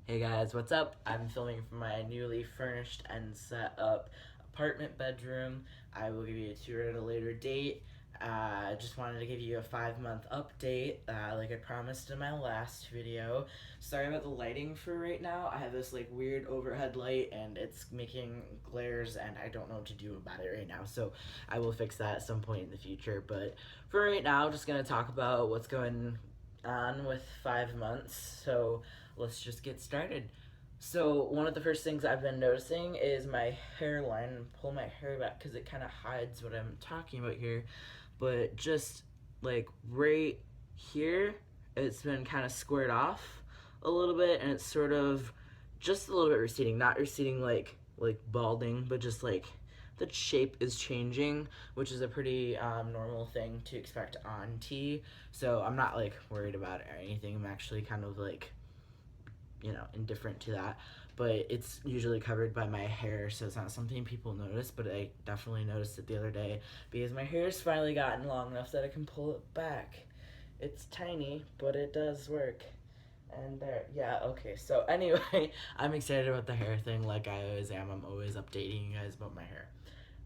Hey guys, what's up? I'm filming from my newly furnished and set up apartment bedroom. I will give you a tour at a later date. Just wanted to give you a 5-month update, like I promised in my last video. Sorry about the lighting for right now. I have this like weird overhead light and it's making glares and I don't know what to do about it right now. So I will fix that at some point in the future. But for right now, just gonna talk about what's going on with 5 months. So let's just get started. So one of the first things I've been noticing is my hairline. Pull my hair back because it kind of hides what I'm talking about here. But just like right here, it's been kind of squared off a little bit, and it's sort of just a little bit receding. Not receding like balding, but just like the shape is changing, which is a pretty normal thing to expect on T. So I'm not like worried about it or anything. I'm actually kind of like, indifferent to that. But it's usually covered by my hair, so it's not something people notice. But I definitely noticed it the other day because my hair's finally gotten long enough that I can pull it back. It's tiny, but it does work. And there, yeah, okay. So anyway, I'm excited about the hair thing, like I always am. I'm always updating you guys about my hair.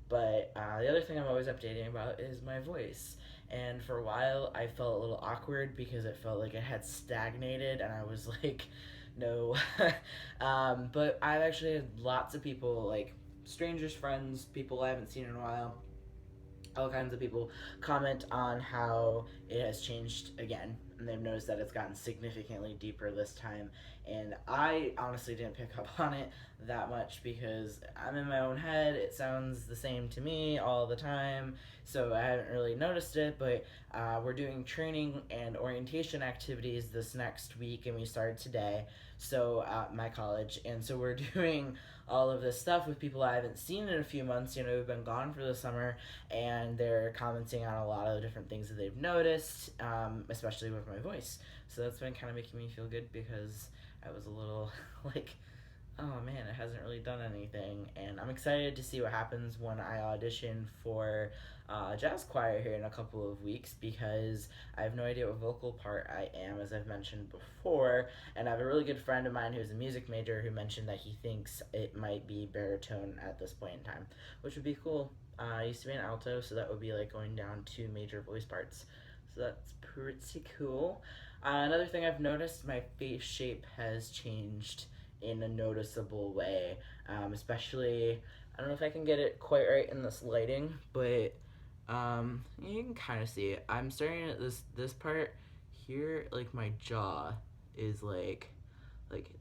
But the other thing I'm always updating about is my voice. And for a while, I felt a little awkward because it felt like it had stagnated, and I was like, no. But I've actually had lots of people, like strangers, friends, people I haven't seen in a while, all kinds of people comment on how it has changed again, and they've noticed that it's gotten significantly deeper this time. And I honestly didn't pick up on it that much because I'm in my own head. It sounds the same to me all the time, so I haven't really noticed it. But we're doing training and orientation activities this next week, and we started today. So at my college, and so we're doing all of this stuff with people I haven't seen in a few months. We've been gone for the summer, and they're commenting on a lot of the different things that they've noticed, especially with my voice. So that's been kind of making me feel good because I was a little like, oh man, it hasn't really done anything. And I'm excited to see what happens when I audition for jazz choir here in a couple of weeks because I have no idea what vocal part I am, as I've mentioned before. And I have a really good friend of mine who's a music major who mentioned that he thinks it might be baritone at this point in time, which would be cool. I used to be an alto, so that would be like going down 2 major voice parts. So that's pretty cool. Another thing I've noticed, my face shape has changed in a noticeable way. Especially, I don't know if I can get it quite right in this lighting, but you can kind of see it. I'm starting at this part here, like my jaw is like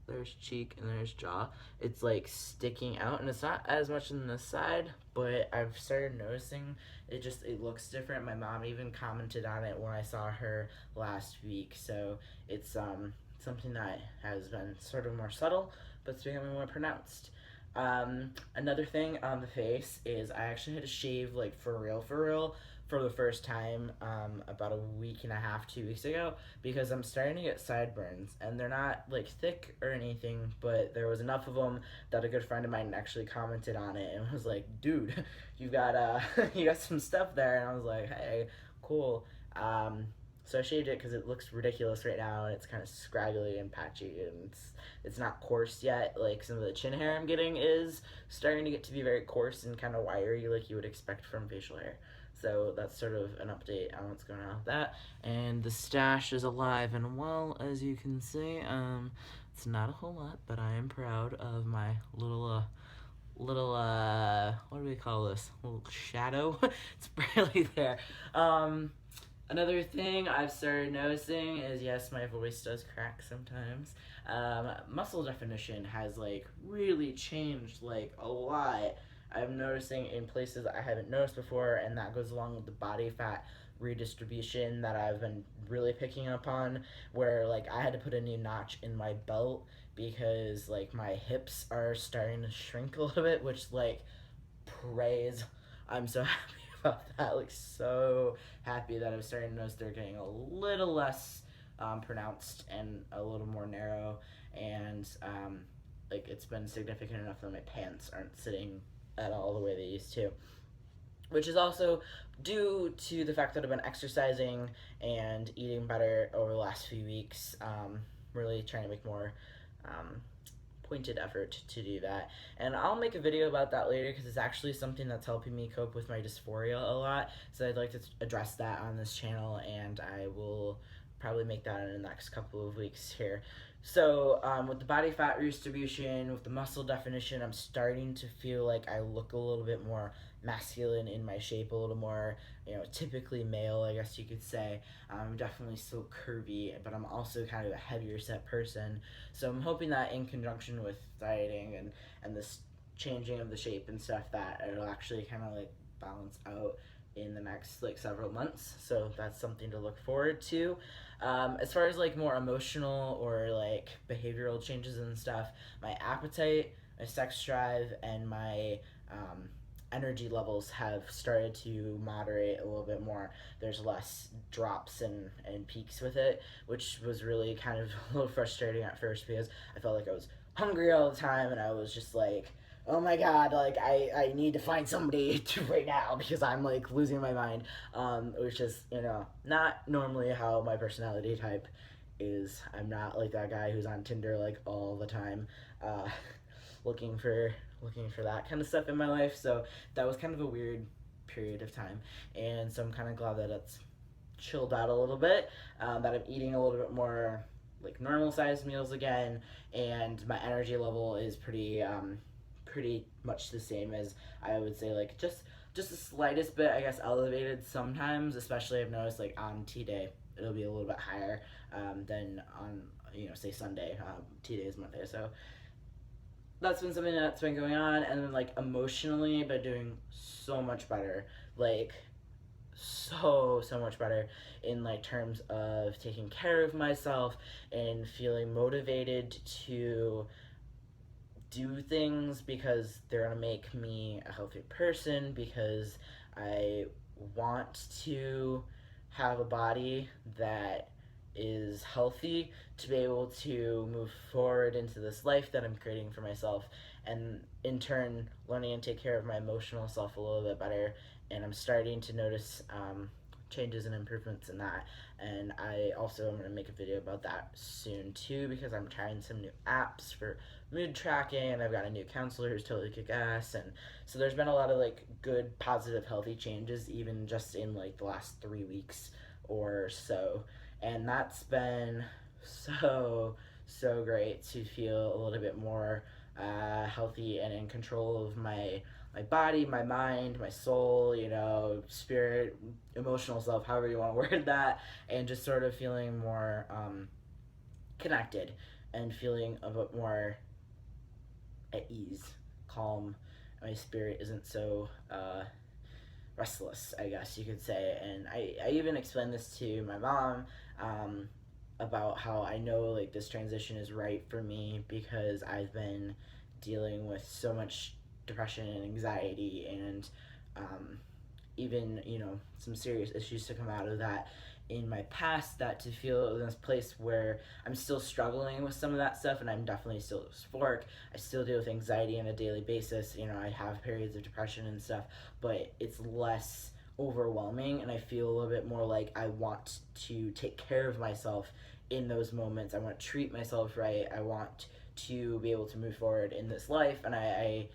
there's cheek and there's jaw. It's like sticking out, and it's not as much on this side, but I've started noticing it looks different. My mom even commented on it when I saw her last week. So it's something that has been sort of more subtle, but it's becoming more pronounced. Another thing on the face is I actually had to shave, like for real, for the first time about a week and a half, 2 weeks ago, because I'm starting to get sideburns, and they're not like thick or anything, but there was enough of them that a good friend of mine actually commented on it and was like, "Dude, you got you got some stuff there," and I was like, "Hey, cool." So I shaved it because it looks ridiculous right now, and it's kind of scraggly and patchy, and it's not coarse yet. Like some of the chin hair I'm getting is starting to get to be very coarse and kind of wiry, like you would expect from facial hair. So that's sort of an update on what's going on with that. And the stash is alive and well, as you can see. It's not a whole lot, but I am proud of my little what do we call this, little shadow. It's barely there. Another thing I've started noticing is, yes, my voice does crack sometimes. Muscle definition has like really changed like a lot. I'm noticing in places I haven't noticed before, and that goes along with the body fat redistribution that I've been really picking up on. Where like I had to put a new notch in my belt because like my hips are starting to shrink a little bit, which like praise. I'm so happy about that. Like so happy that I'm starting to notice they're getting a little less pronounced and a little more narrow, and like it's been significant enough that my pants aren't sitting at all the way they used to, which is also due to the fact that I've been exercising and eating better over the last few weeks. Really trying to make more pointed effort to do that. And I'll make a video about that later because it's actually something that's helping me cope with my dysphoria a lot. So I'd like to address that on this channel, and I will probably make that in the next couple of weeks here. So with the body fat redistribution, with the muscle definition, I'm starting to feel like I look a little bit more masculine in my shape, a little more, typically male, I guess you could say. I'm definitely still curvy, but I'm also kind of a heavier set person. So I'm hoping that in conjunction with dieting and this changing of the shape and stuff, that it'll actually kind of like balance out in the next like several months. So that's something to look forward to. As far as like more emotional or like behavioral changes and stuff, my appetite, my sex drive, and my energy levels have started to moderate a little bit more. There's less drops and peaks with it, which was really kind of a little frustrating at first because I felt like I was hungry all the time, and I was just like, oh my god, like I need to find somebody to right now because I'm like losing my mind, which is, not normally how my personality type is. I'm not like that guy who's on Tinder like all the time, looking for that kind of stuff in my life. So that was kind of a weird period of time, and so I'm kind of glad that it's chilled out a little bit, that I'm eating a little bit more like normal sized meals again, and my energy level is pretty much the same as, I would say, like just the slightest bit, I guess, elevated sometimes. Especially I've noticed like on T day it'll be a little bit higher than on say Sunday. T day is Monday, so that's been something that's been going on. And then like emotionally, but doing so much better, like so much better in like terms of taking care of myself and feeling motivated to do things because they're gonna make me a healthy person, because I want to have a body that is healthy to be able to move forward into this life that I'm creating for myself, and in turn learning to take care of my emotional self a little bit better. And I'm starting to notice changes and improvements in that. And I also am going to make a video about that soon too, because I'm trying some new apps for mood tracking, and I've got a new counselor who's totally kick-ass. And so there's been a lot of like good, positive, healthy changes even just in like the last 3 weeks or so. And that's been so great to feel a little bit more healthy and in control of my body, my mind, my soul, spirit, emotional self, however you want to word that, and just sort of feeling more connected and feeling a bit more at ease, calm. My spirit isn't so restless, I guess you could say. And I even explained this to my mom, about how I know like this transition is right for me because I've been dealing with so much depression and anxiety, and even some serious issues to come out of that in my past, that to feel in this place where I'm still struggling with some of that stuff, and I'm definitely still dysphoric. I still deal with anxiety on a daily basis. I have periods of depression and stuff, but it's less overwhelming, and I feel a little bit more like I want to take care of myself in those moments. I want to treat myself right. I want to be able to move forward in this life, and I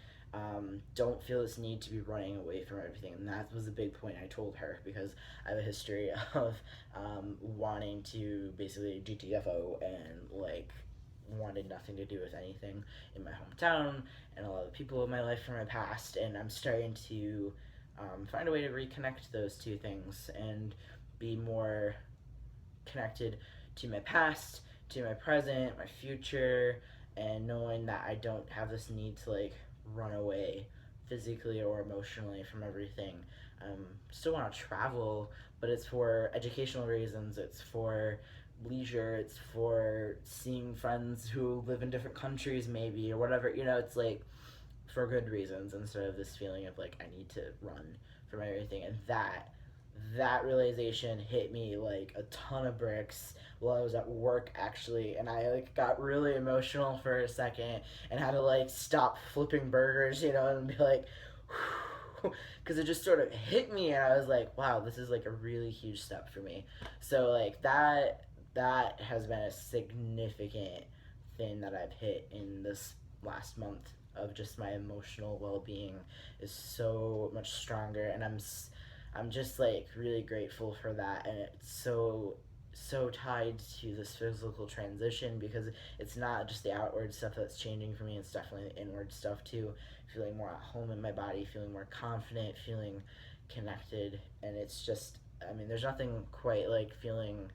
don't feel this need to be running away from everything. And that was a big point I told her, because I have a history of wanting to basically GTFO and like wanted nothing to do with anything in my hometown and a lot of the people in my life from my past. And I'm starting to find a way to reconnect those two things and be more connected to my past, to my present, my future, and knowing that I don't have this need to like run away physically or emotionally from everything. Still want to travel, but it's for educational reasons, it's for leisure, it's for seeing friends who live in different countries maybe, or whatever, it's like for good reasons, instead of this feeling of like I need to run from everything. And that realization hit me like a ton of bricks while I was at work, actually, and I like got really emotional for a second and had to like stop flipping burgers, and be like, because it just sort of hit me, and I was like, wow, this is like a really huge step for me. So like that has been a significant everything that I've hit in this last month of just my emotional well-being is so much stronger, and I'm just like really grateful for that, and it's so tied to this physical transition because it's not just the outward stuff that's changing for me, it's definitely the inward stuff too. Feeling more at home in my body, feeling more confident, feeling connected, and it's just, I mean, there's nothing quite like feeling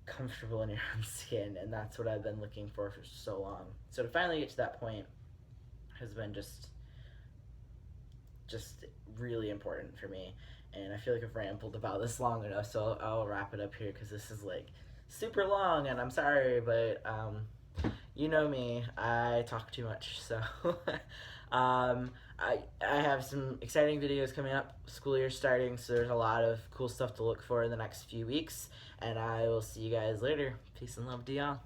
comfortable in your own skin, and that's what I've been looking for so long. So to finally get to that point has been just really important for me, and I feel like I've rambled about this long enough, so I'll wrap it up here because this is like super long, and I'm sorry, but you know me, I talk too much, so I have some exciting videos coming up. School year starting, so there's a lot of cool stuff to look for in the next few weeks, and I will see you guys later. Peace and love to y'all.